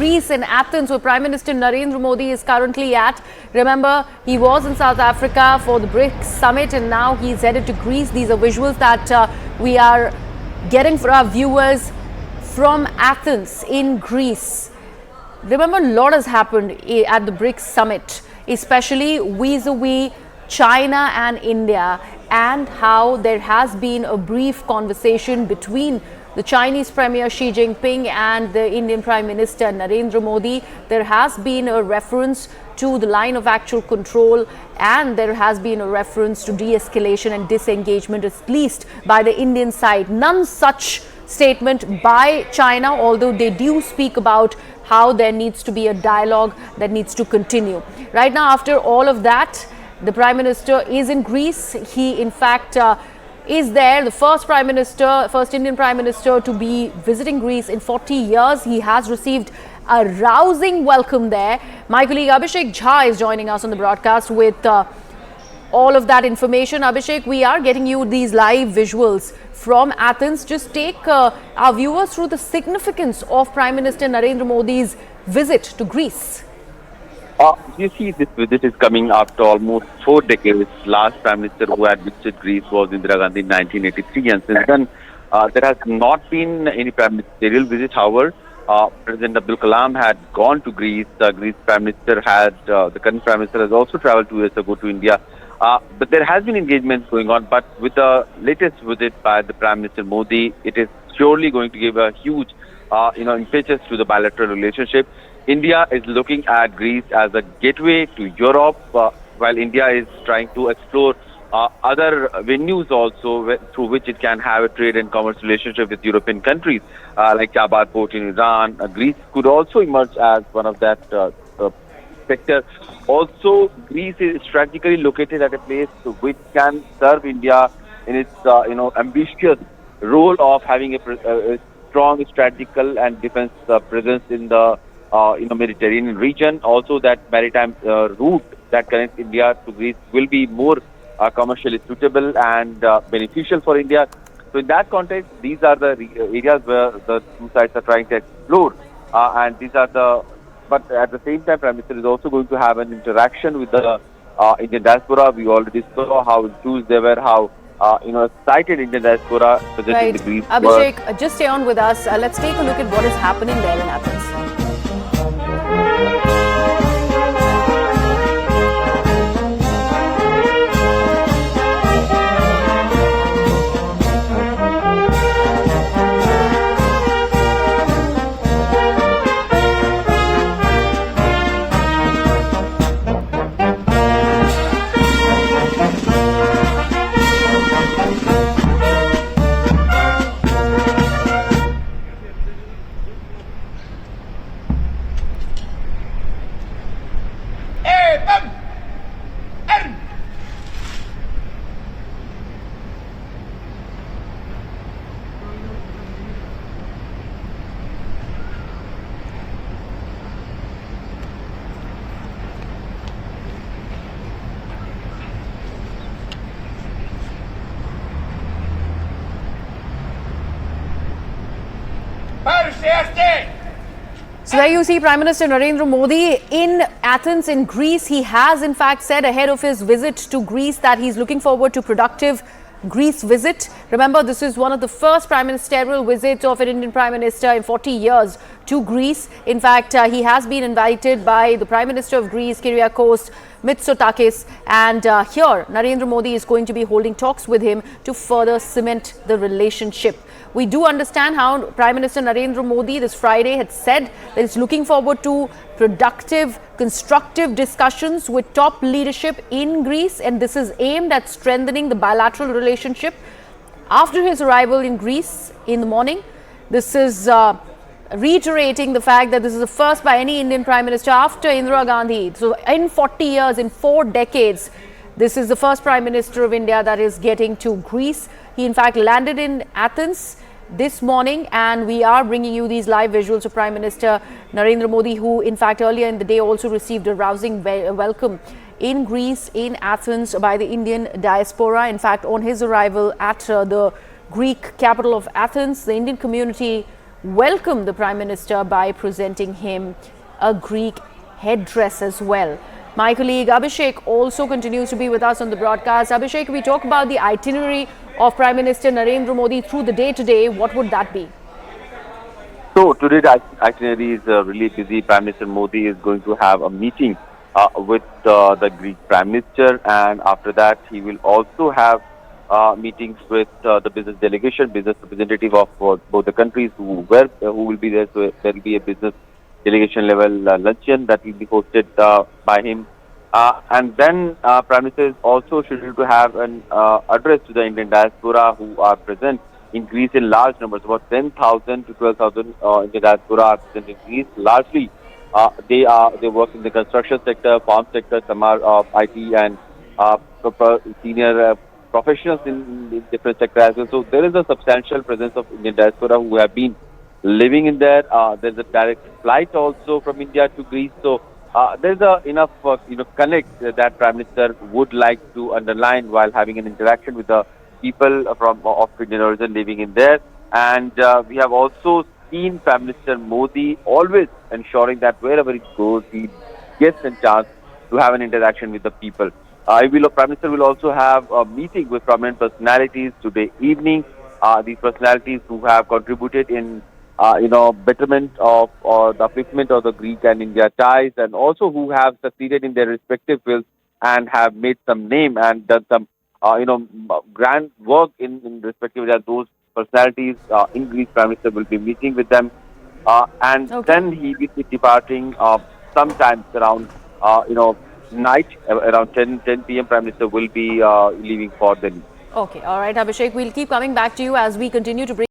Greece in Athens, where Prime Minister Narendra Modi is currently at. Remember, he was in South Africa for the BRICS summit and now he's headed to Greece. These are visuals that we are getting for our viewers from Athens in Greece. Remember, a lot has happened at the BRICS summit, especially vis-a-vis China and India, and how there has been a brief conversation between the Chinese Premier Xi Jinping and the Indian Prime Minister Narendra Modi. There has been a reference to the line of actual control, and there has been a reference to de-escalation and disengagement, at least by the Indian side. None such statement by China, although they do speak about how there needs to be a dialogue that needs to continue. Right now, after all of that, the Prime Minister is in Greece. He, in fact, is there, the first Indian Prime Minister to be visiting Greece in 40 years. He has received a rousing welcome there. My colleague Abhishek Jha is joining us on the broadcast with all of that information. Abhishek, we are getting you these live visuals from Athens. Just take our viewers through the significance of Prime Minister Narendra Modi's visit to Greece. You see, this visit is coming after almost 4 decades. Last Prime Minister who had visited Greece was Indira Gandhi in 1983, and since then there has not been any prime ministerial visit. However, President Abdul Kalam had gone to Greece. Greece Prime Minister the current Prime Minister has also travelled 2 years ago to India. But there has been engagements going on. But with the latest visit by the Prime Minister Modi, it is surely going to give a huge, impetus to the bilateral relationship. India is looking at Greece as a gateway to Europe, while India is trying to explore other venues also through which it can have a trade and commerce relationship with European countries, like Chabad port in Iran. Greece could also emerge as one of that sector. Also, Greece is strategically located at a place which can serve India in its ambitious role of having a strong strategical and defense presence in the Mediterranean region. Also, that maritime route that connects India to Greece will be more commercially suitable and beneficial for India. So in that context, these are the areas where the two sides are trying to explore, and these are but at the same time, Prime Minister is also going to have an interaction with the Indian diaspora. We already saw how enthused they were, how excited Indian diaspora visiting the Greece. Abhishek, just stay on with us. Let's take a look at what is happening there in Athens. So there you see Prime Minister Narendra Modi in Athens in Greece. He has in fact said ahead of his visit to Greece that he's looking forward to productive Greece visit. Remember, this is one of the first prime ministerial visits of an Indian Prime Minister in 40 years to Greece. In fact, he has been invited by the Prime Minister of Greece, Kyriakos Mitsotakis, and here Narendra Modi is going to be holding talks with him to further cement the relationship. We do understand how Prime Minister Narendra Modi this Friday had said that he's looking forward to productive, constructive discussions with top leadership in Greece, and this is aimed at strengthening the bilateral relationship. After his arrival in Greece in the morning, this is reiterating the fact that this is the first by any Indian Prime Minister after Indira Gandhi. So in 40 years, in 4 decades, this is the first Prime Minister of India that is getting to Greece. He in fact landed in Athens this morning, and we are bringing you these live visuals of Prime Minister Narendra Modi, who in fact earlier in the day also received a rousing welcome in Greece, in Athens, by the Indian diaspora. In fact, on his arrival at the Greek capital of Athens, the Indian community welcomed the Prime Minister by presenting him a Greek headdress as well. My colleague Abhishek also continues to be with us on the broadcast. Abhishek, we talk about the itinerary of Prime Minister Narendra Modi through the day today. What would that be? So today's itinerary is really busy. Prime Minister Modi is going to have a meeting with the Greek Prime Minister, and after that he will also have meetings with the business delegation, business representative of both the countries who will be there. So there will be a business delegation level luncheon that will be hosted by him. And then Prime Minister is also scheduled to have an address to the Indian diaspora who are present in Greece in large numbers. About 10,000 to 12,000 Indian diaspora are present in Greece. Largely, they work in the construction sector, farm sector. Some are IT and senior professionals in different sectors as well. So there is a substantial presence of Indian diaspora who have been living in there. There's a direct flight also from India to Greece. So there's enough connect that Prime Minister would like to underline while having an interaction with the people from of Indian origin living in there. And we have also seen Prime Minister Modi always ensuring that wherever he goes, he gets a chance to have an interaction with the people. Prime Minister will also have a meeting with prominent personalities today evening. These personalities who have contributed in betterment of or the upliftment of the Greek and India ties, and also who have succeeded in their respective fields and have made some name and done some grand work in respective areas. Those personalities in Greece, Prime Minister will be meeting with them, and Okay. then he will be departing sometimes around night around 10 p.m. Prime Minister will be leaving for Delhi. Okay. All right, Abhishek. We'll keep coming back to you as we continue to bring